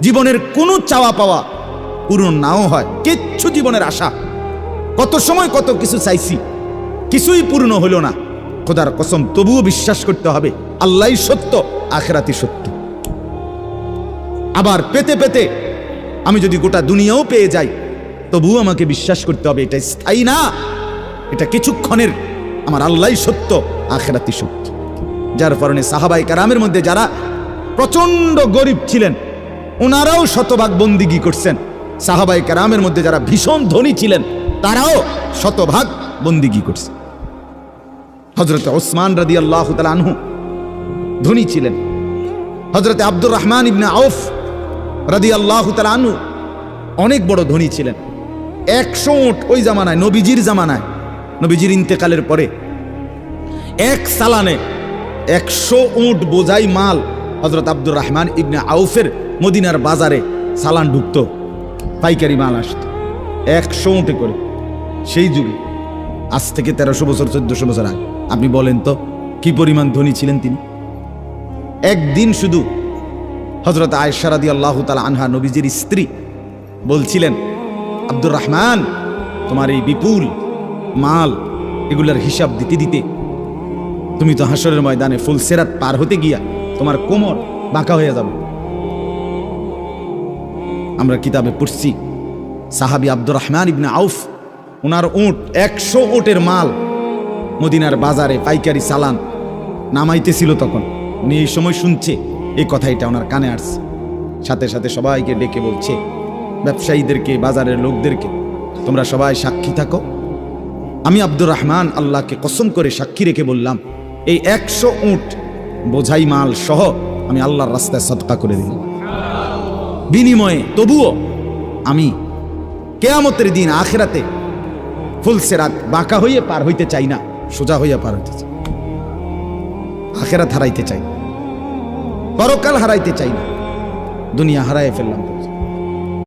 জীবনের কোনো চাওয়া পাওয়া পূরণ নাও হয়, কিচ্ছু জীবনের আশা, কত সময় কত কিছু চাইছি, কিছুই পূর্ণ হলো না, খোদার কসম তবুও বিশ্বাস করতে হবে আল্লাহই সত্য, আখিরাতই সত্য। আবার পেতে পেতে আমি যদি গোটা দুনিয়াও পেয়ে যাই, তবুও আমাকে বিশ্বাস করতে হবে এটা স্থায়ী না, এটা কিছুক্ষণের, আমার আল্লাহই সত্য, আখিরাতই সত্য। যার কারণে সাহাবায়ে কেরামের মধ্যে যারা প্রচন্ড গরিব ছিলেন, ওনারাও শতভাগ বন্দিগি করছেন। সাহাবায়ে কেরামের মধ্যে যারা ভীষণ ধনী ছিলেন, তারাও শতভাগ বন্দিগি করছে। হযরত ওসমান রাদিয়াল্লাহু তাআলা আনহু ধনী ছিলেন। হযরত আব্দুর রহমান ইবনে আউফ রাদিয়াল্লাহু তাআলা আনহু অনেক বড় ধনী ছিলেন। 100 উট ওই জামানায়, নবীজির জামানায়, নবীজির ইন্তেকালের পরে এক সালানে 100 উট বোঝাই মাল হযরত আব্দুর রহমান ইবনে আউফের মদিনার বাজারে সালান ঢুকত, পাইকারি মাল আসত 100 উটে করে। সেই যুগে, আজ থেকে 1300 বছর 1400 বছর আগে, আপনি বলেন তো কি পরিমাণ ধনী ছিলেন তিনি। একদিন শুধু হযরত আয়েশা রাদিয়াল্লাহু তাআলা আনহা, নবীজির স্ত্রী, বলছিলেন, আব্দুর রহমান, তোমার এই বিপুল মাল এগুলার হিসাব দিতে দিতে তুমি তো হাসরের ময়দানে ফুলসিরাত পার হতে গিয়া তোমার কোমর বাঁকা হয়ে যাবে। আমরা কিতাবে পড়ছি সাহাবী আব্দুর রহমান ইবনে আউফ, ওনার উট 100 উটের মাল মদিনার বাজারে পাইকারি চালান নামাইতেছিল। তখন উনি এই সময় শুনছে এই কথা, এটা ওনার কানে আসছে। সাথে সাথে সবাইকে ডেকে বলছে, ব্যবসায়ীদেরকে, বাজারের লোকদেরকে, তোমরা সবাই সাক্ষী থাকো, আমি আব্দুর রহমান আল্লাহকে কসম করে সাক্ষী রেখে বললাম, এই 100 উট বোঝাই মাল সহ আমি আল্লাহর রাস্তায় সদকা করে দিলাম। বিনিময়ে তবুও আমি কিয়ামতের দিন আখিরাতে ফুলসিরাত বাঁকা হইয়ে পার হইতে চাই না, সোজা হইয়া পার হইতে চাই। আখিরাত হারাইতে চাই, পরকাল হারাইতে চাই না, দুনিয়া হারাইয়ে ফেললাম।